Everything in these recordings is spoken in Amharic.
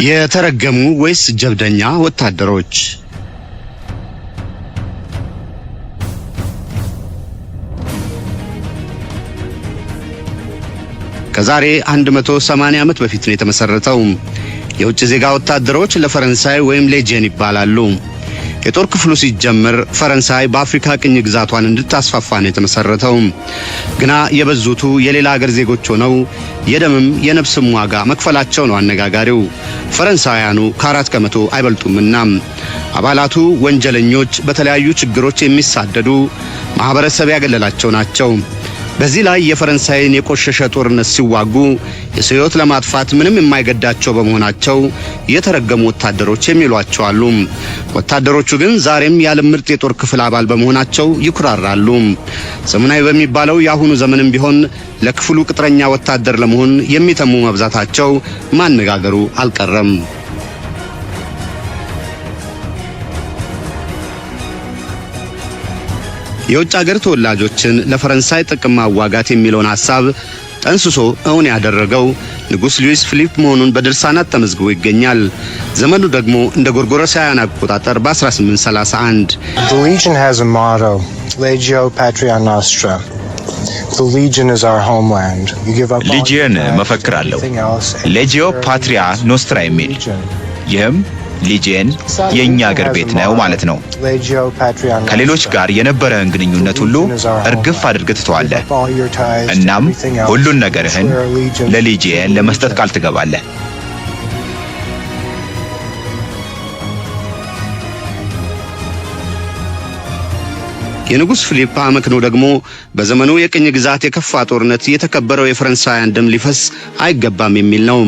የተረገሙ ወይስ ጀብደኛ ወታደሮች? ከዛሬ 180 ዓመት በፊት ነው የተመሰረተው። የውጭ ዜጋ ወታደሮች ለፈረንሳይ ወይም ሌጂየን ይባላሉ። የጦር ክፍሉ ሲጀመር ፈረንሳይ በአፍሪካ ቅኝ ግዛቷን እንድታስፋፋ ነው የተመሰረተው። ግና የበዙቱ የሌላ ሀገር ዜጎች ሆነው የደምም የነፍስም ዋጋ መክፈላቸው ነው አነጋጋሪው። ፈረንሳውያኑ ከ4 ከመቶ አይበልጡምና አባላቱ ወንጀለኞች፣ በተለያዩ ችግሮች የሚሳደዱ ማህበረሰብ ያገለላቸው ናቸው። በዚህ ላይ የፈረንሳይን የቆሸሸ ጦርነት ሲዋጉ የሰው ሕይወት ለማጥፋት ምንም የማይገዳቸው በመሆናቸው የተረገሙ ወታደሮች የሚሏቸው አሉ። ወታደሮቹ ግን ዛሬም ያለ ምርጥ የጦር ክፍል አባል በመሆናቸው ይኩራራሉ። ዘመናዊ በሚባለው የአሁኑ ዘመንም ቢሆን ለክፍሉ ቅጥረኛ ወታደር ለመሆን የሚተሙ መብዛታቸው ማነጋገሩ አልቀረም። የውጭ ሀገር ተወላጆችን ለፈረንሳይ ጥቅም ማዋጋት የሚለውን ሐሳብ ጠንስሶ እውን ያደረገው ንጉስ ሉዊስ ፊሊፕ መሆኑን በድርሳናት ተመዝግቦ ይገኛል። ዘመኑ ደግሞ እንደ ጎርጎሮሳውያን አቆጣጠር በ1831 The Legion has a motto, Legio Patria Nostra. The Legion is our homeland. You give up ሊጂየን መፈክር አለው፣ ሌጂዮ ፓትሪያ ኖስትራ የሚል። ይህም ሊጂየን የኛ ሀገር ቤት ነው ማለት ነው። ከሌሎች ጋር የነበረህን ግንኙነት ሁሉ እርግፍ አድርገህ ትተዋለህ። እናም ሁሉን ነገርህን ለሊጂየን ለመስጠት ቃል ትገባለህ። የንጉስ ፊሊፕ አመክንዮ ደግሞ በዘመኑ የቅኝ ግዛት የከፋ ጦርነት የተከበረው የፈረንሳውያን ደም ሊፈስ አይገባም የሚል ነው።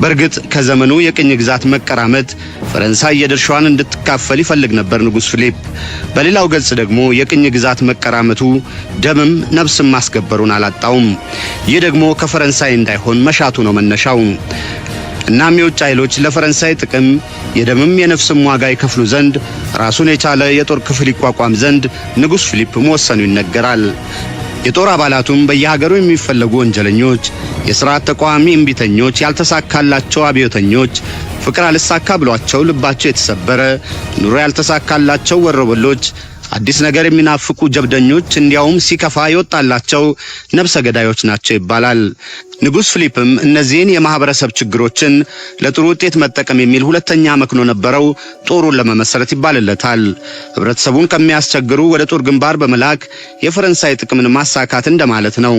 በርግጥ ከዘመኑ የቅኝ ግዛት መቀራመት ፈረንሳይ የድርሻዋን እንድትካፈል ይፈልግ ነበር ንጉስ ፊሊፕ። በሌላው ገጽ ደግሞ የቅኝ ግዛት መቀራመቱ ደምም ነፍስም ማስገበሩን አላጣውም። ይህ ደግሞ ከፈረንሳይ እንዳይሆን መሻቱ ነው መነሻው። እናም የውጭ ኃይሎች ለፈረንሳይ ጥቅም የደምም የነፍስም ዋጋ ይከፍሉ ዘንድ ራሱን የቻለ የጦር ክፍል ይቋቋም ዘንድ ንጉስ ፊሊፕ መወሰኑ ይነገራል። የጦር አባላቱም በየሀገሩ የሚፈለጉ ወንጀለኞች፣ የሥርዓት ተቃዋሚ እምቢተኞች፣ ያልተሳካላቸው አብዮተኞች፣ ፍቅር አልሳካ ብሏቸው ልባቸው የተሰበረ ኑሮ ያልተሳካላቸው ወሮበሎች፣ አዲስ ነገር የሚናፍቁ ጀብደኞች፣ እንዲያውም ሲከፋ ይወጣላቸው ነፍሰ ገዳዮች ናቸው ይባላል። ንጉስ ፊሊፕም እነዚህን የማህበረሰብ ችግሮችን ለጥሩ ውጤት መጠቀም የሚል ሁለተኛ አመክንዮ ነበረው። ጦሩን ለመመስረት ይባልለታል። ህብረተሰቡን ከሚያስቸግሩ ወደ ጦር ግንባር በመላክ የፈረንሳይ ጥቅምን ማሳካት እንደማለት ነው።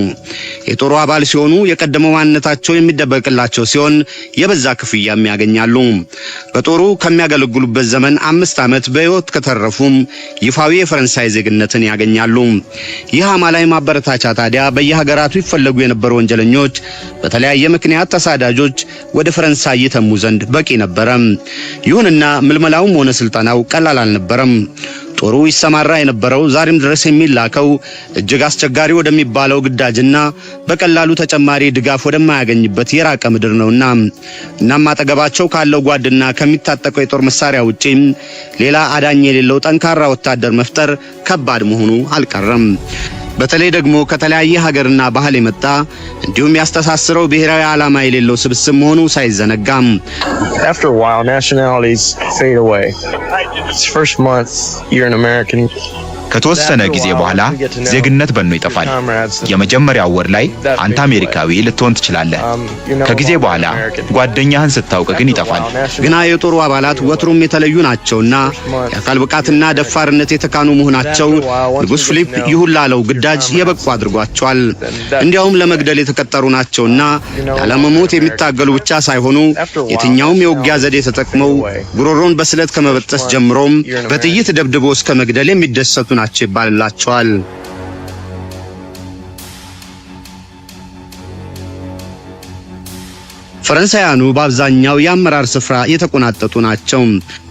የጦሩ አባል ሲሆኑ የቀደመው ማንነታቸው የሚደበቅላቸው ሲሆን የበዛ ክፍያም ያገኛሉ። በጦሩ ከሚያገለግሉበት ዘመን 5 ዓመት በሕይወት ከተረፉም ይፋዊ የፈረንሳይ ዜግነትን ያገኛሉ። ይህ አማላይ ማበረታቻ ታዲያ በየሀገራቱ ይፈለጉ የነበሩ ወንጀለኞች፣ በተለያየ ምክንያት ተሳዳጆች ወደ ፈረንሳይ ይተሙ ዘንድ በቂ ነበረ። ይሁንና ምልመላውም ሆነ ስልጠናው ቀላል አልነበረም። ጦሩ ይሰማራ የነበረው ዛሬም ድረስ የሚላከው እጅግ አስቸጋሪ ወደሚባለው ግዳጅና በቀላሉ ተጨማሪ ድጋፍ ወደማያገኝበት የራቀ ምድር ነውና እናም አጠገባቸው ካለው ጓድና ከሚታጠቀው የጦር መሳሪያ ውጪ ሌላ አዳኝ የሌለው ጠንካራ ወታደር መፍጠር ከባድ መሆኑ አልቀረም። በተለይ ደግሞ ከተለያየ ሀገርና ባህል የመጣ እንዲሁም ያስተሳስረው ብሔራዊ ዓላማ የሌለው ስብስብ መሆኑ ሳይዘነጋም After a while, nationalities fade away. It's first month you're an American. ከተወሰነ ጊዜ በኋላ ዜግነት በእኑ ይጠፋል። የመጀመሪያው ወር ላይ አንተ አሜሪካዊ ልትሆን ትችላለህ። ከጊዜ በኋላ ጓደኛህን ስታውቅ ግን ይጠፋል። ግና የጦሩ አባላት ወትሮም የተለዩ ናቸውና የአካል ብቃትና ደፋርነት የተካኑ መሆናቸው ንጉስ ፊሊፕ ይሁን ላለው ግዳጅ የበቁ አድርጓቸዋል። እንዲያውም ለመግደል የተቀጠሩ ናቸውና ያለመሞት የሚታገሉ ብቻ ሳይሆኑ የትኛውም የውጊያ ዘዴ ተጠቅመው ጉሮሮን በስለት ከመበጠስ ጀምሮም በጥይት ደብድቦ እስከ መግደል የሚደሰቱ ናቸው ይባልላቸዋል። ፈረንሳያኑ በአብዛኛው የአመራር ስፍራ የተቆናጠጡ ናቸው።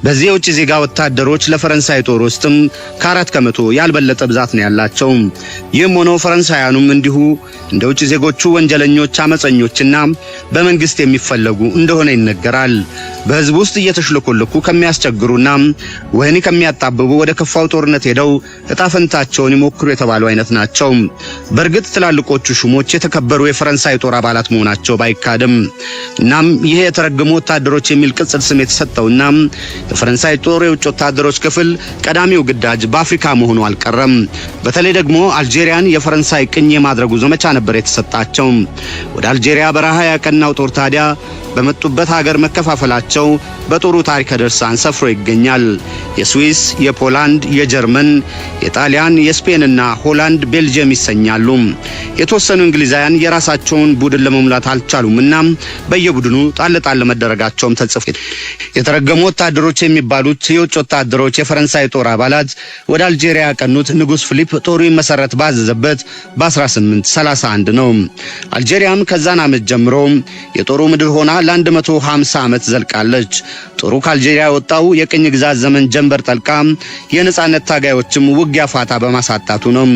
በዚህ የውጭ ዜጋ ወታደሮች ለፈረንሳይ ጦር ውስጥም ከ4 ከመቶ ያልበለጠ ብዛት ነው ያላቸው። ይህም ሆኖ ፈረንሳያኑም እንዲሁ እንደ ውጭ ዜጎቹ ወንጀለኞች፣ አመፀኞችና በመንግስት የሚፈለጉ እንደሆነ ይነገራል። በህዝብ ውስጥ እየተሽለኮለኩ ከሚያስቸግሩና ወህኒ ከሚያጣብቡ ወደ ከፋው ጦርነት ሄደው እጣፈንታቸውን ይሞክሩ የተባሉ አይነት ናቸው። በርግጥ ትላልቆቹ ሹሞች የተከበሩ የፈረንሳይ ጦር አባላት መሆናቸው ባይካድም እናም ይሄ የተረገሙ ወታደሮች የሚል ቅጽል ስም የተሰጠውና የፈረንሳይ ጦር የውጭ ወታደሮች ክፍል ቀዳሚው ግዳጅ በአፍሪካ መሆኑ አልቀረም። በተለይ ደግሞ አልጄሪያን የፈረንሳይ ቅኝ የማድረጉ ዘመቻ ነበር የተሰጣቸው። ወደ አልጄሪያ በረሃ ያቀናው ጦር ታዲያ በመጡበት ሀገር መከፋፈላቸው በጦሩ ታሪክ ድርሳን ሰፍሮ ይገኛል። የስዊስ፣ የፖላንድ፣ የጀርመን፣ የጣሊያን፣ የስፔንና ሆላንድ ቤልጂየም ይሰኛሉ። የተወሰኑ እንግሊዛውያን የራሳቸውን ቡድን ለመሙላት አልቻሉምና በየቡድኑ ጣል መደረጋቸውም ተጽፏል። የተረገሙ ወታደሮች የሚባሉት የውጭ ወታደሮች የፈረንሳይ ጦር አባላት ወደ አልጄሪያ ያቀኑት ንጉስ ፊሊፕ ጦሩ መሰረት ባዘዘበት በ1831 ነው። አልጄሪያም ከዛን ዓመት ጀምሮ የጦሩ ምድር ሆና ለ150 ዓመት ዘልቃለች። ጦሩ ከአልጄሪያ ወጣው የቅኝ ግዛት ዘመን ጀንበር ጠልቃ የነጻነት ታጋዮችም ውጊያ ፋታ በማሳጣቱ ነው።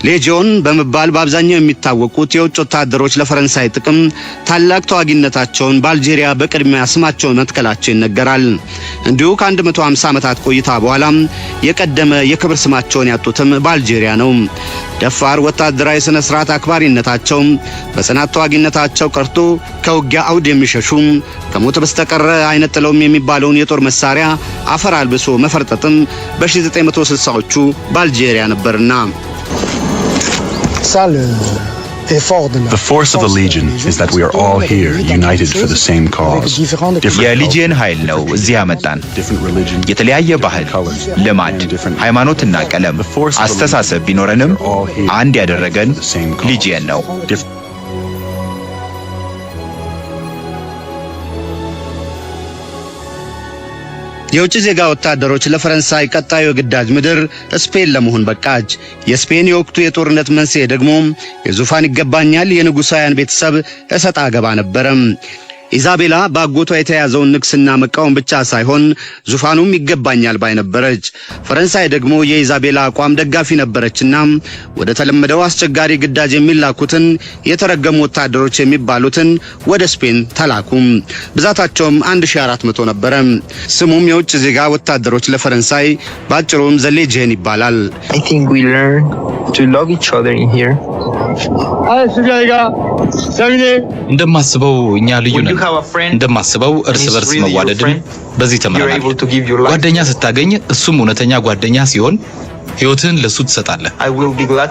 ሌጂዮን በመባል በአብዛኛው የሚታወቁት የውጭ ወታደሮች ለፈረንሳይ ጥቅም ታላቅ ተዋጊነታቸውን በአልጄሪያ በቅድሚያ ስማቸውን መትከላቸው ይነገራል። እንዲሁ ከ150 ዓመታት ቆይታ በኋላ የቀደመ የክብር ስማቸውን ያጡትም በአልጄሪያ ነው። ደፋር ወታደራዊ ስነ ስርዓት አክባሪነታቸው በጽናት ተዋጊነታቸው ቀርቶ ከውጊያ አውድ የሚሸሹ ከሞት በስተቀር አይነጥለውም የሚባለውን የጦር መሳሪያ አፈር አልብሶ መፈርጠጥም በ1960ዎቹ በአልጄሪያ ነበርና The force of the Legion is that we are all here united for the same cause. የሊጂየን ኃይል ነው እዚህ ያመጣን። የተለያየ ባህል፣ ልማድ፣ ሃይማኖትና ቀለም፣ አስተሳሰብ ቢኖረንም አንድ ያደረገን ሊጂየን ነው። የውጭ ዜጋ ወታደሮች ለፈረንሳይ ቀጣዩ ግዳጅ ምድር ስፔን ለመሆን በቃች። የስፔን የወቅቱ የጦርነት መንስኤ ደግሞ የዙፋን ይገባኛል የንጉሳውያን ቤተሰብ እሰጣ ገባ ነበር። ኢዛቤላ ባጎቷ የተያዘውን ንግስና መቃወም ብቻ ሳይሆን ዙፋኑም ይገባኛል ባይነበረች። ፈረንሳይ ደግሞ የኢዛቤላ አቋም ደጋፊ ነበረችና ወደ ተለመደው አስቸጋሪ ግዳጅ የሚላኩትን የተረገሙ ወታደሮች የሚባሉትን ወደ ስፔን ተላኩ። ብዛታቸውም 1400 ነበር። ስሙም የውጭ ዜጋ ወታደሮች ለፈረንሳይ ባጭሩም ዘ ሌጂየን ይባላል። I think we learn to love each other in here. እንደማስበው እኛ ልዩ ነን። እንደማስበው እርስ በርስ መዋደድን በዚህ ተመራናል። ጓደኛ ስታገኝ እሱም እውነተኛ ጓደኛ ሲሆን ሕይወትን ለሱ ትሰጣለህ።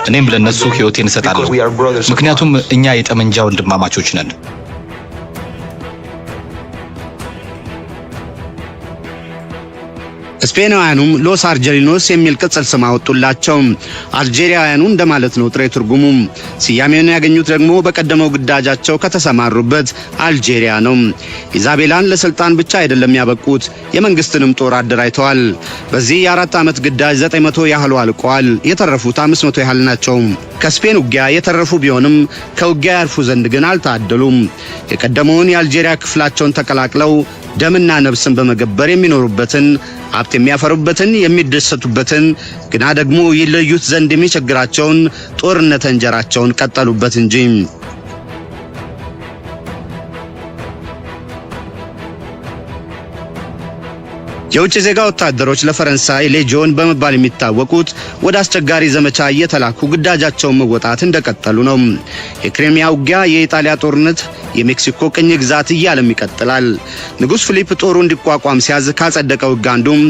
እኔም ለነሱ ሕይወቴን እሰጣለሁ። ምክንያቱም እኛ የጠመንጃ ወንድማማቾች ነን። ስፔናውያኑም ሎስ አርጀሊኖስ የሚል ቅጽል ስም አወጡላቸው። አልጄሪያውያኑ እንደማለት ነው ጥሬ ትርጉሙ። ስያሜውን ያገኙት ደግሞ በቀደመው ግዳጃቸው ከተሰማሩበት አልጄሪያ ነው። ኢዛቤላን ለስልጣን ብቻ አይደለም ያበቁት፣ የመንግስትንም ጦር አደራጅተዋል። በዚህ የ4 ዓመት ግዳጅ 900 ያህሉ አልቀዋል። የተረፉት 500 ያህል ናቸው። ከስፔን ውጊያ የተረፉ ቢሆንም ከውጊያ ያርፉ ዘንድ ግን አልታደሉም። የቀደመውን የአልጄሪያ ክፍላቸውን ተቀላቅለው ደምና ነፍስን በመገበር የሚኖሩበትን ሀብት የሚያፈሩበትን የሚደሰቱበትን ግና ደግሞ ይለዩት ዘንድ የሚቸግራቸውን ጦርነት እንጀራቸውን ቀጠሉበት እንጂ። የውጭ ዜጋ ወታደሮች ለፈረንሳይ ሌጂዮን በመባል የሚታወቁት ወደ አስቸጋሪ ዘመቻ እየተላኩ ግዳጃቸውን መወጣት እንደቀጠሉ ነው። የክሪሚያ ውጊያ፣ የኢጣሊያ ጦርነት፣ የሜክሲኮ ቅኝ ግዛት እያለም ይቀጥላል። ንጉስ ፊሊፕ ጦሩ እንዲቋቋም ሲያዝ ካጸደቀው ሕግ አንዱም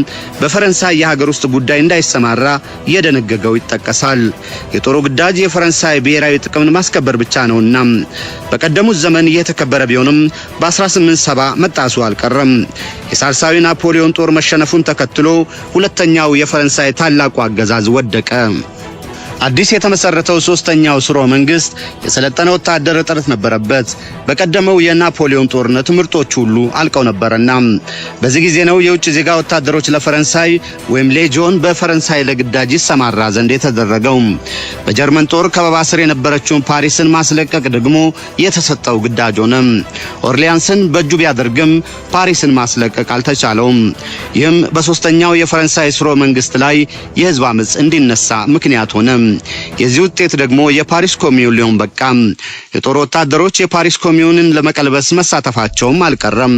በፈረንሳይ የሀገር ውስጥ ጉዳይ እንዳይሰማራ የደነገገው ይጠቀሳል። የጦሩ ግዳጅ የፈረንሳይ ብሔራዊ ጥቅምን ማስከበር ብቻ ነውና በቀደሙት ዘመን እየተከበረ ቢሆንም በ1870 መጣሱ አልቀረም። የሳልሳዊ ናፖሊዮን ጦር መሸነፉን ተከትሎ ሁለተኛው የፈረንሳይ ታላቁ አገዛዝ ወደቀ። አዲስ የተመሰረተው ሶስተኛው ስርወ መንግስት የሰለጠነ ወታደር እጥረት ነበረበት። በቀደመው የናፖሊዮን ጦርነት ምርጦች ሁሉ አልቀው ነበርና በዚህ ጊዜ ነው የውጭ ዜጋ ወታደሮች ለፈረንሳይ ወይም ሌጂዮን በፈረንሳይ ለግዳጅ ይሰማራ ዘንድ የተደረገው። በጀርመን ጦር ከበባ ስር የነበረችውን ፓሪስን ማስለቀቅ ደግሞ የተሰጠው ግዳጅ ሆነ። ኦርሊያንስን በእጁ ቢያደርግም ፓሪስን ማስለቀቅ አልተቻለውም። ይህም በሶስተኛው የፈረንሳይ ስርወ መንግስት ላይ የህዝብ አመጽ እንዲነሳ ምክንያት ሆነ። የዚህ ውጤት ደግሞ የፓሪስ ኮሚዩን ሊሆን በቃ። የጦር ወታደሮች የፓሪስ ኮሚዩንን ለመቀልበስ መሳተፋቸውም አልቀረም።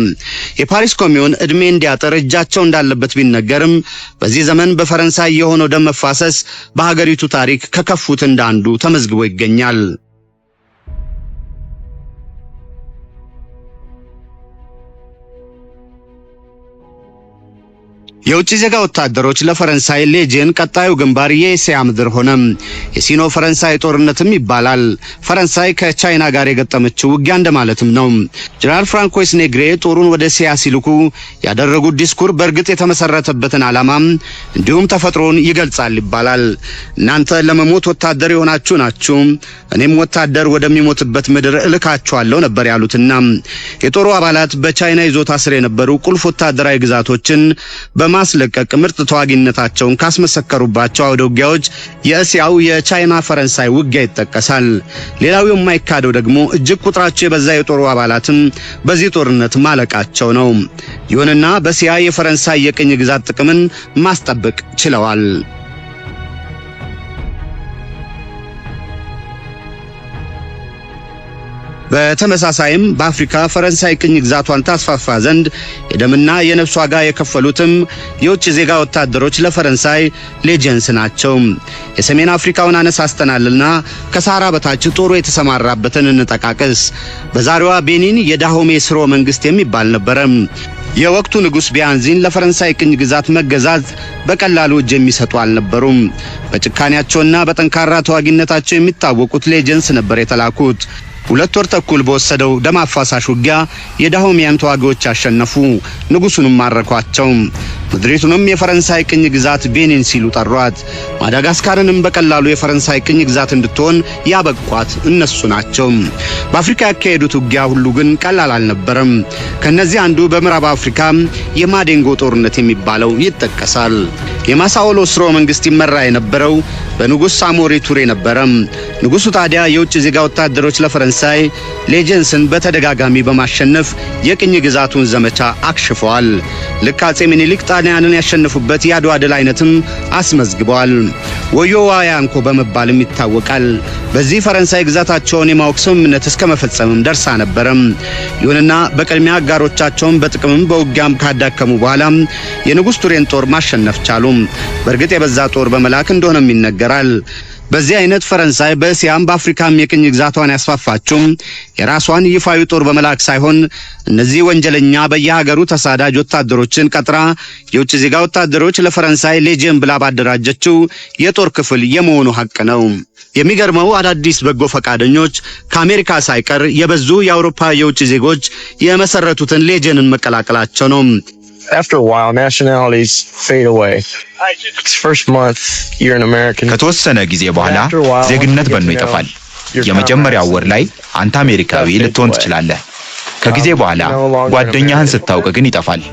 የፓሪስ ኮሚዩን እድሜ እንዲያጠር እጃቸው እንዳለበት ቢነገርም በዚህ ዘመን በፈረንሳይ የሆነው ደም መፋሰስ በሀገሪቱ ታሪክ ከከፉት እንዳንዱ ተመዝግቦ ይገኛል። የውጭ ዜጋ ወታደሮች ለፈረንሳይ ሌጂየን ቀጣዩ ግንባር የኤስያ ምድር ሆነ። የሲኖ ፈረንሳይ ጦርነትም ይባላል። ፈረንሳይ ከቻይና ጋር የገጠመችው ውጊያ እንደማለትም ነው። ጀነራል ፍራንኮይስ ኔግሬ ጦሩን ወደ ሲያ ሲልኩ ያደረጉት ዲስኩር በእርግጥ የተመሰረተበትን ዓላማ እንዲሁም ተፈጥሮን ይገልጻል ይባላል። እናንተ ለመሞት ወታደር የሆናችሁ ናችሁ፣ እኔም ወታደር ወደሚሞትበት ምድር እልካችኋለሁ ነበር ያሉትና የጦሩ አባላት በቻይና ይዞታ ስር የነበሩ ቁልፍ ወታደራዊ ግዛቶችን ማስለቀቅ ምርጥ ተዋጊነታቸውን ካስመሰከሩባቸው አውደ ውጊያዎች የእስያው የቻይና ፈረንሳይ ውጊያ ይጠቀሳል። ሌላው የማይካደው ደግሞ እጅግ ቁጥራቸው የበዛ የጦሩ አባላትም በዚህ ጦርነት ማለቃቸው ነው። ይሁንና በእስያ የፈረንሳይ የቅኝ ግዛት ጥቅምን ማስጠበቅ ችለዋል። በተመሳሳይም በአፍሪካ ፈረንሳይ ቅኝ ግዛቷን ታስፋፋ ዘንድ የደምና የነፍስ ዋጋ የከፈሉትም የውጭ ዜጋ ወታደሮች ለፈረንሳይ ሌጀንስ ናቸው። የሰሜን አፍሪካውን አነሳስተናልና ከሳራ በታች ጦሩ የተሰማራበትን እንጠቃቀስ። በዛሬዋ ቤኒን የዳሆሜ ስርወ መንግስት የሚባል ነበር። የወቅቱ ንጉስ ቢያንዚን ለፈረንሳይ ቅኝ ግዛት መገዛት በቀላሉ እጅ የሚሰጡ አልነበሩም። በጭካኔያቸውና በጠንካራ ተዋጊነታቸው የሚታወቁት ሌጀንስ ነበር የተላኩት። 2 ወር ተኩል በወሰደው ደም አፋሳሽ ውጊያ የዳሆሚያን ተዋጊዎች አሸነፉ፣ ንጉሱንም ማረኳቸው። ምድሪቱንም የፈረንሳይ ቅኝ ግዛት ቤኒን ሲሉ ጠሯት። ማዳጋስካርንም በቀላሉ የፈረንሳይ ቅኝ ግዛት እንድትሆን ያበቋት እነሱ ናቸው። በአፍሪካ ያካሄዱት ውጊያ ሁሉ ግን ቀላል አልነበረም። ከነዚህ አንዱ በምዕራብ አፍሪካ የማዴንጎ ጦርነት የሚባለው ይጠቀሳል። የማሳኦሎ ስርወ መንግስት ይመራ የነበረው በንጉስ ሳሞሪ ቱሬ ነበር። ንጉሱ ታዲያ የውጭ ዜጋ ወታደሮች ለፈረንሳይ ሌጀንስን በተደጋጋሚ በማሸነፍ የቅኝ ግዛቱን ዘመቻ አክሽፈዋል። ልክ አጼ ሚኒሊክ ጣሊያንን ያሸነፉበት የአድዋ ድል አይነትም አስመዝግበዋል። ወዮዋያንኮ በመባልም ይታወቃል። በዚህ ፈረንሳይ ግዛታቸውን የማወቅ ስምምነት እስከ መፈጸምም ደርሳ ነበር። ይሁንና በቅድሚያ አጋሮቻቸውን በጥቅምም በውጊያም ካዳከሙ በኋላ የንጉስ ቱሬን ጦር ማሸነፍ ቻሉ። በእርግጥ የበዛ ጦር በመላክ እንደሆነም ይነገራል። በዚህ አይነት ፈረንሳይ በእስያም በአፍሪካም የቅኝ ግዛቷን ያስፋፋችው የራሷን ይፋዊ ጦር በመላክ ሳይሆን እነዚህ ወንጀለኛ በየሀገሩ ተሳዳጅ ወታደሮችን ቀጥራ የውጭ ዜጋ ወታደሮች ለፈረንሳይ ሌጂየን ብላ ባደራጀችው የጦር ክፍል የመሆኑ ሀቅ ነው። የሚገርመው አዳዲስ በጎ ፈቃደኞች ከአሜሪካ ሳይቀር የበዙ የአውሮፓ የውጭ ዜጎች የመሰረቱትን ሌጂየንን መቀላቀላቸው ነው። After a while, nationalities fade away. First month, you're an American. ከተወሰነ ጊዜ በኋላ ዜግነት በእኑ ይጠፋል። የመጀመሪያው ወር ላይ አንተ አሜሪካዊ ልትሆን ትችላለህ። ከጊዜ በኋላ ጓደኛህን ስታውቅ ግን ይጠፋል።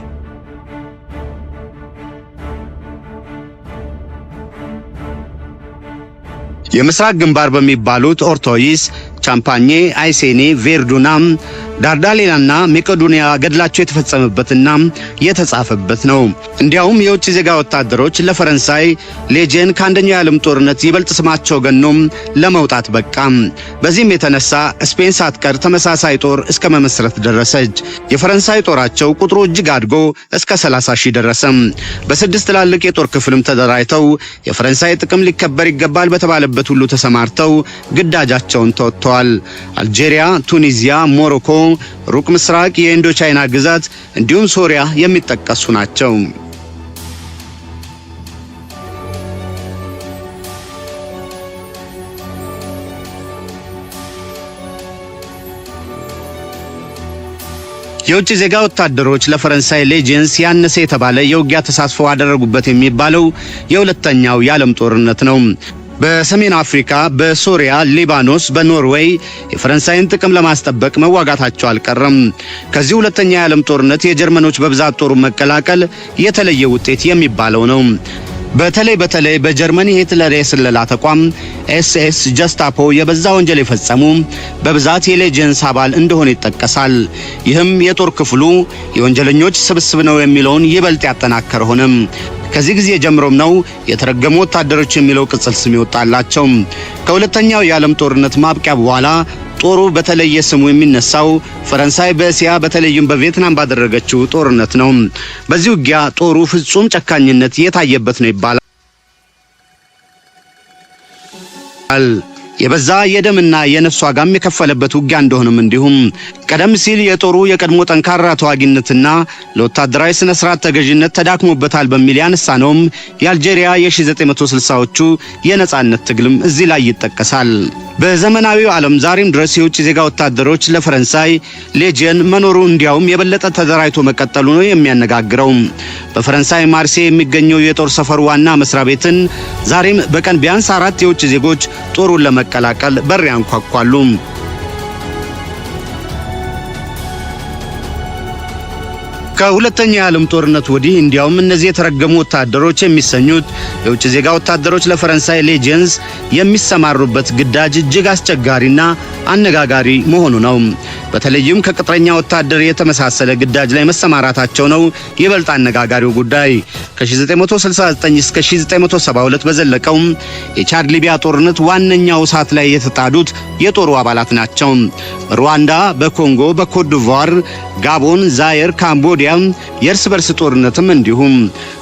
የምስራቅ ግንባር በሚባሉት ኦርቶይስ፣ ቻምፓኜ፣ አይሴኔ፣ ቬርዱና ዳርዳሌናና መቄዶንያ ገድላቸው የተፈጸመበትና የተጻፈበት ነው። እንዲያውም የውጭ ዜጋ ወታደሮች ለፈረንሳይ ሌጂየን ከአንደኛው የዓለም ጦርነት ይበልጥ ስማቸው ገኖም ለመውጣት በቃ። በዚህም የተነሳ ስፔን ሳትቀር ተመሳሳይ ጦር እስከ መመስረት ደረሰች። የፈረንሳይ ጦራቸው ቁጥሩ እጅግ አድጎ እስከ 30,000 ደረሰ። በ6 ትላልቅ የጦር ክፍልም ተደራጅተው የፈረንሳይ ጥቅም ሊከበር ይገባል በተባለበት ሁሉ ተሰማርተው ግዳጃቸውን ተወጥተዋል። አልጄሪያ፣ ቱኒዚያ፣ ሞሮኮ፣ ሩቅ ምስራቅ የኢንዶ ቻይና ግዛት እንዲሁም ሶሪያ የሚጠቀሱ ናቸው። የውጭ ዜጋ ወታደሮች ለፈረንሳይ ሌጂየንስ ያነሰ የተባለ የውጊያ ተሳትፎ አደረጉበት የሚባለው የሁለተኛው የዓለም ጦርነት ነው። በሰሜን አፍሪካ፣ በሶሪያ፣ ሊባኖስ፣ በኖርዌይ የፈረንሳይን ጥቅም ለማስጠበቅ መዋጋታቸው አልቀረም። ከዚህ ሁለተኛ የዓለም ጦርነት የጀርመኖች በብዛት ጦሩን መቀላቀል የተለየ ውጤት የሚባለው ነው። በተለይ በጀርመን የሂትለር የስለላ ተቋም ኤስኤስ ጀስታፖ የበዛ ወንጀል የፈጸሙ በብዛት የሌጀንስ አባል እንደሆነ ይጠቀሳል። ይህም የጦር ክፍሉ የወንጀለኞች ስብስብ ነው የሚለውን ይበልጥ ያጠናከረ ሆነ። ከዚህ ጊዜ ጀምሮም ነው የተረገሙ ወታደሮች የሚለው ቅጽል ስም ይወጣላቸው። ከሁለተኛው የዓለም ጦርነት ማብቂያ በኋላ ጦሩ በተለየ ስሙ የሚነሳው ፈረንሳይ በእስያ በተለይም በቪየትናም ባደረገችው ጦርነት ነው። በዚህ ውጊያ ጦሩ ፍጹም ጨካኝነት የታየበት ነው ይባላል። የበዛ የደምና የነፍስ ዋጋም የከፈለበት ውጊያ እንደሆነም እንዲሁም ቀደም ሲል የጦሩ የቀድሞ ጠንካራ ተዋጊነትና ለወታደራዊ ስነ ስርዓት ተገዥነት ተዳክሞበታል በሚል ያነሳነውም የአልጄሪያ የ1960ዎቹ የነጻነት ትግልም እዚህ ላይ ይጠቀሳል። በዘመናዊው ዓለም ዛሬም ድረስ የውጭ ዜጋ ወታደሮች ለፈረንሳይ ሌጂየን መኖሩ እንዲያውም የበለጠ ተደራጅቶ መቀጠሉ ነው የሚያነጋግረው። በፈረንሳይ ማርሴይ የሚገኘው የጦር ሰፈሩ ዋና መስሪያ ቤትን ዛሬም በቀን ቢያንስ 4 የውጭ ዜጎች ጦሩን ለመቀላቀል በር ያንኳኳሉ። ከሁለተኛው የዓለም ጦርነት ወዲህ እንዲያውም እነዚህ የተረገሙ ወታደሮች የሚሰኙት የውጭ ዜጋ ወታደሮች ለፈረንሳይ ሌጀንስ የሚሰማሩበት ግዳጅ እጅግ አስቸጋሪና አነጋጋሪ መሆኑ ነው። በተለይም ከቅጥረኛ ወታደር የተመሳሰለ ግዳጅ ላይ መሰማራታቸው ነው ይበልጥ አነጋጋሪው ጉዳይ። ከ1969 እስከ 1972 በዘለቀው የቻድ ሊቢያ ጦርነት ዋነኛው እሳት ላይ የተጣዱት የጦሩ አባላት ናቸው። ሩዋንዳ፣ በኮንጎ፣ በኮት ዲቯር፣ ጋቦን፣ ዛየር፣ ካምቦዲያ የእርስ በርስ ጦርነትም እንዲሁም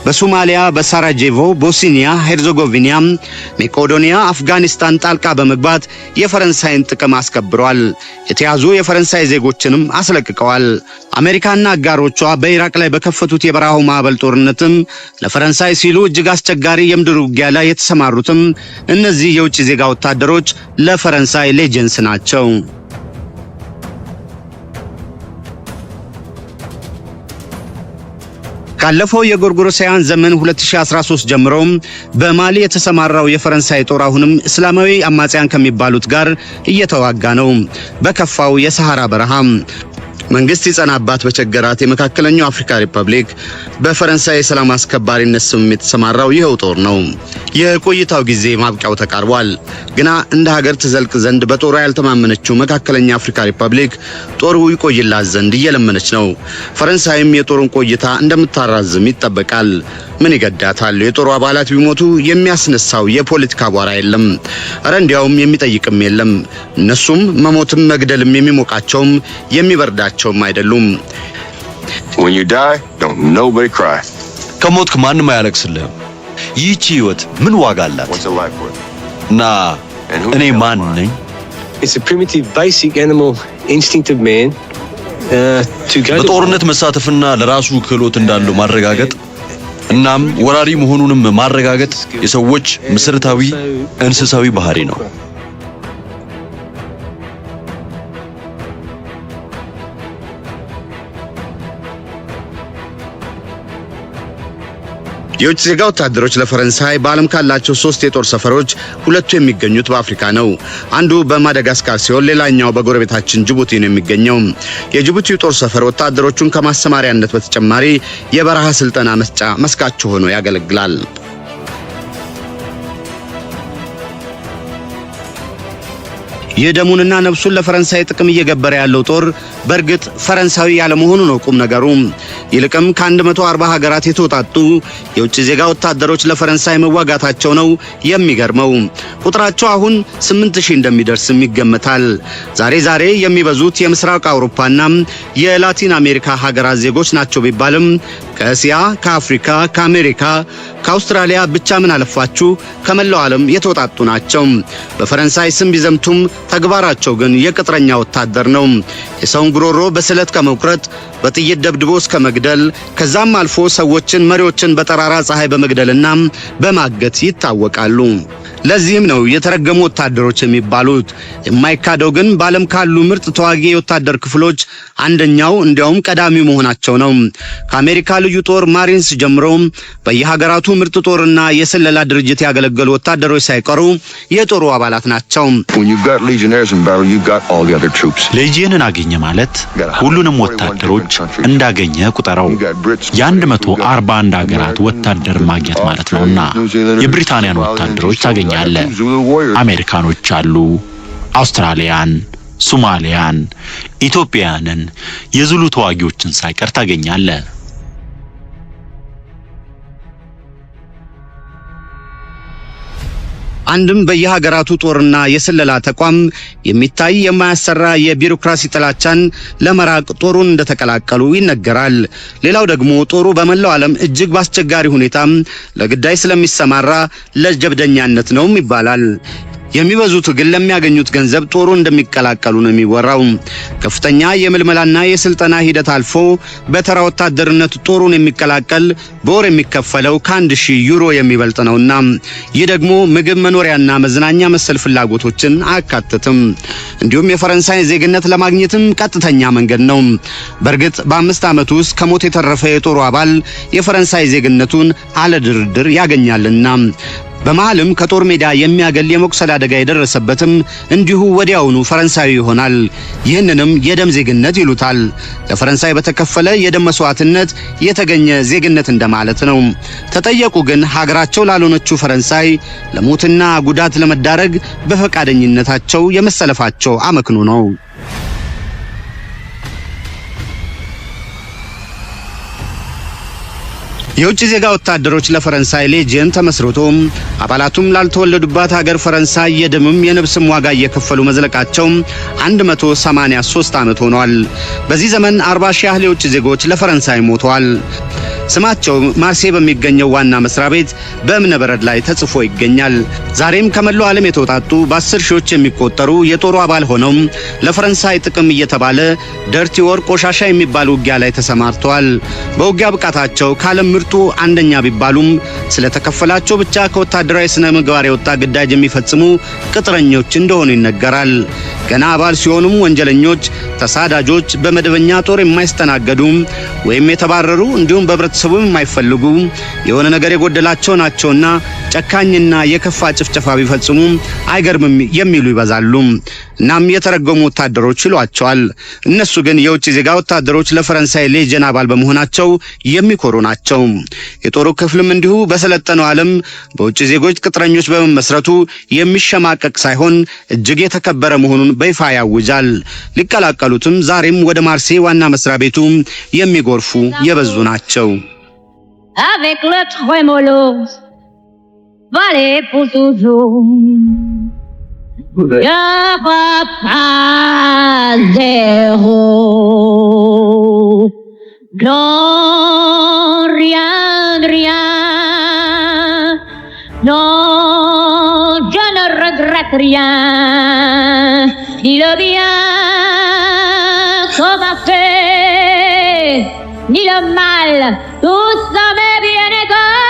በሶማሊያ፣ በሳራጄቮ፣ ቦስኒያ ሄርዞጎቪና፣ መቄዶኒያ፣ አፍጋኒስታን ጣልቃ በመግባት የፈረንሳይን ጥቅም አስከብረዋል። የተያዙ የፈረንሳይ ዜጎችንም አስለቅቀዋል። አሜሪካና አጋሮቿ በኢራቅ ላይ በከፈቱት የበረሃው ማዕበል ጦርነትም ለፈረንሳይ ሲሉ እጅግ አስቸጋሪ የምድር ውጊያ ላይ የተሰማሩትም እነዚህ የውጭ ዜጋ ወታደሮች ለፈረንሳይ ሌጀንስ ናቸው። ካለፈው የጎርጎሮሳውያን ዘመን 2013 ጀምሮ በማሊ የተሰማራው የፈረንሳይ ጦር አሁንም እስላማዊ አማጽያን ከሚባሉት ጋር እየተዋጋ ነው። በከፋው የሰሃራ በረሃ መንግስት ይጸናባት በቸገራት የመካከለኛው አፍሪካ ሪፐብሊክ በፈረንሳይ የሰላም አስከባሪነት ስም የተሰማራው ይኸው ጦር ነው። የቆይታው ጊዜ ማብቂያው ተቃርቧል። ግና እንደ ሀገር ትዘልቅ ዘንድ በጦሩ ያልተማመነችው መካከለኛ አፍሪካ ሪፐብሊክ ጦሩ ይቆይላት ዘንድ እየለመነች ነው። ፈረንሳይም የጦሩን ቆይታ እንደምታራዝም ይጠበቃል። ምን ይገዳታል? የጦሩ አባላት ቢሞቱ የሚያስነሳው የፖለቲካ አቧራ የለም። አረ እንዲያውም የሚጠይቅም የለም። እነሱም መሞትም መግደልም የሚሞቃቸውም የሚበርዳቸውም አይደሉም። When you die, don't nobody cry. ከሞትክ ማንም አያለቅስልህም። ይህቺ ህይወት ምን ዋጋ አላት? What's it like worth? እና እኔ ማን ነኝ? It's a primitive, basic animal instinct of man to go. በጦርነት መሳተፍና ለራሱ ክህሎት እንዳለው ማረጋገጥ እናም ወራሪ መሆኑንም ማረጋገጥ የሰዎች መሰረታዊ እንስሳዊ ባህሪ ነው። የውጭ ዜጋ ወታደሮች ለፈረንሳይ በዓለም ካላቸው 3 የጦር ሰፈሮች ሁለቱ የሚገኙት በአፍሪካ ነው። አንዱ በማዳጋስካር ሲሆን ሌላኛው በጎረቤታችን ጅቡቲ ነው የሚገኘው። የጅቡቲው ጦር ሰፈር ወታደሮቹን ከማሰማሪያነት በተጨማሪ የበረሃ ስልጠና መስጫ መስካቸው ሆኖ ያገለግላል። የደሙንና ነፍሱን ለፈረንሳይ ጥቅም እየገበረ ያለው ጦር በርግጥ ፈረንሳዊ ያለ መሆኑ ነው ቁም ነገሩ። ይልቅም ከ140 ሀገራት የተውጣጡ የውጭ ዜጋ ወታደሮች ለፈረንሳይ መዋጋታቸው ነው የሚገርመው። ቁጥራቸው አሁን 8000 እንደሚደርስም ይገመታል። ዛሬ የሚበዙት የምስራቅ አውሮፓና የላቲን አሜሪካ ሀገራት ዜጎች ናቸው ቢባልም ከእስያ፣ ከአፍሪካ፣ ከአሜሪካ፣ ከአውስትራሊያ ብቻ ምን አለፋችሁ ከመላው ዓለም የተውጣጡ ናቸው። በፈረንሳይ ስም ቢዘምቱም ተግባራቸው ግን የቅጥረኛ ወታደር ነው። የሰውን ጉሮሮ በስለት ከመቁረጥ በጥይት ደብድቦ እስከ መግደል ከዛም አልፎ ሰዎችን መሪዎችን በጠራራ ፀሐይ በመግደልና በማገት ይታወቃሉ። ለዚህም ነው የተረገሙ ወታደሮች የሚባሉት። የማይካደው ግን በዓለም ካሉ ምርጥ ተዋጊ ወታደር ክፍሎች አንደኛው እንዲያውም ቀዳሚው መሆናቸው ነው። ከአሜሪካ ልዩ ጦር ማሪንስ ጀምሮ በየሀገራቱ ምርጥ ጦርና የስለላ ድርጅት ያገለገሉ ወታደሮች ሳይቀሩ የጦሩ አባላት ናቸው። ሌጂየንን አገኘ ማለት ሁሉንም ወታደሮች እንዳገኘ ቁጠረው። የ141 ሀገራት ወታደር ማግኘት ማለት ነውና የብሪታንያን ወታደሮች ታገኛለህ። አሜሪካኖች አሉ፣ አውስትራሊያን፣ ሶማሊያን፣ ኢትዮጵያውያንን፣ የዙሉ ተዋጊዎችን ሳይቀር ታገኛለህ። አንድም በየሀገራቱ ጦርና የስለላ ተቋም የሚታይ የማያሰራ የቢሮክራሲ ጥላቻን ለመራቅ ጦሩን እንደተቀላቀሉ ይነገራል። ሌላው ደግሞ ጦሩ በመላው ዓለም እጅግ ባስቸጋሪ ሁኔታ ለግዳይ ስለሚሰማራ ለጀብደኛነት ነው ይባላል። የሚበዙት ግን ለሚያገኙት ገንዘብ ጦሩ እንደሚቀላቀሉ ነው የሚወራው። ከፍተኛ የምልመላና የስልጠና ሂደት አልፎ በተራ ወታደርነት ጦሩን የሚቀላቀል በወር የሚከፈለው ከ1000 ዩሮ የሚበልጥ ነውና ይህ ደግሞ ምግብ፣ መኖሪያና መዝናኛ መሰል ፍላጎቶችን አያካትትም። እንዲሁም የፈረንሳይ ዜግነት ለማግኘትም ቀጥተኛ መንገድ ነው። በእርግጥ በ5 ዓመት ውስጥ ከሞት የተረፈ የጦሩ አባል የፈረንሳይ ዜግነቱን አለ ድርድር ያገኛልና በመሃልም ከጦር ሜዳ የሚያገል የመቁሰል አደጋ የደረሰበትም እንዲሁ ወዲያውኑ ፈረንሳዊ ይሆናል። ይህንንም የደም ዜግነት ይሉታል። ለፈረንሳይ በተከፈለ የደም መስዋዕትነት የተገኘ ዜግነት እንደማለት ነው። ተጠየቁ ግን ሀገራቸው ላልሆነችው ፈረንሳይ ለሞትና ጉዳት ለመዳረግ በፈቃደኝነታቸው የመሰለፋቸው አመክኖ ነው። የውጭ ዜጋ ወታደሮች ለፈረንሳይ ሌጂየን ተመስርቶ አባላቱም ላልተወለዱባት ሀገር ፈረንሳይ የደምም የነፍስም ዋጋ እየከፈሉ መዝለቃቸው 183 ዓመት ሆኗል። በዚህ ዘመን 40 ሺህ ያህል የውጭ ዜጎች ለፈረንሳይ ሞተዋል። ስማቸው ማርሴይ በሚገኘው ዋና መስሪያ ቤት በእብነ በረድ ላይ ተጽፎ ይገኛል። ዛሬም ከመላው ዓለም የተውጣጡ በ10 ሺዎች የሚቆጠሩ የጦሩ አባል ሆነው ለፈረንሳይ ጥቅም እየተባለ ደርቲ ወር ቆሻሻ የሚባል ውጊያ ላይ ተሰማርተዋል። በውጊያ ብቃታቸው ከዓለም ምርጡ አንደኛ ቢባሉም ስለተከፈላቸው ብቻ ከወታደራዊ ስነ ምግባር የወጣ ግዳጅ የሚፈጽሙ ቅጥረኞች እንደሆኑ ይነገራል። ገና አባል ሲሆኑም ወንጀለኞች፣ ተሳዳጆች፣ በመደበኛ ጦር የማይስተናገዱ ወይም የተባረሩ እንዲሁም በህብረተሰቡ የማይፈልጉ የሆነ ነገር የጎደላቸው ናቸውና ጨካኝና የከፋ ጭፍጨፋ ቢፈጽሙ አይገርምም የሚሉ ይበዛሉ። እናም የተረገሙ ወታደሮች ይሏቸዋል። እነሱ ግን የውጭ ዜጋ ወታደሮች ለፈረንሳይ ሌጂየን አባል በመሆናቸው የሚኮሩ ናቸው። የጦሩ ክፍልም እንዲሁ በሰለጠነው ዓለም በውጭ ዜጎች ቅጥረኞች በመመስረቱ የሚሸማቀቅ ሳይሆን እጅግ የተከበረ መሆኑን በይፋ ያውጃል። ሊቀላቀሉትም ዛሬም ወደ ማርሴይ ዋና መስሪያ ቤቱ የሚጎርፉ የበዙ ናቸው። Avec le trémolo, valer pour toujours. Y'a pas zéro. Non, rien, rien. Non, je ne regrette rien. Ni le bien qu'on m'a fait, ni le mal, tout ça m'est bien égal.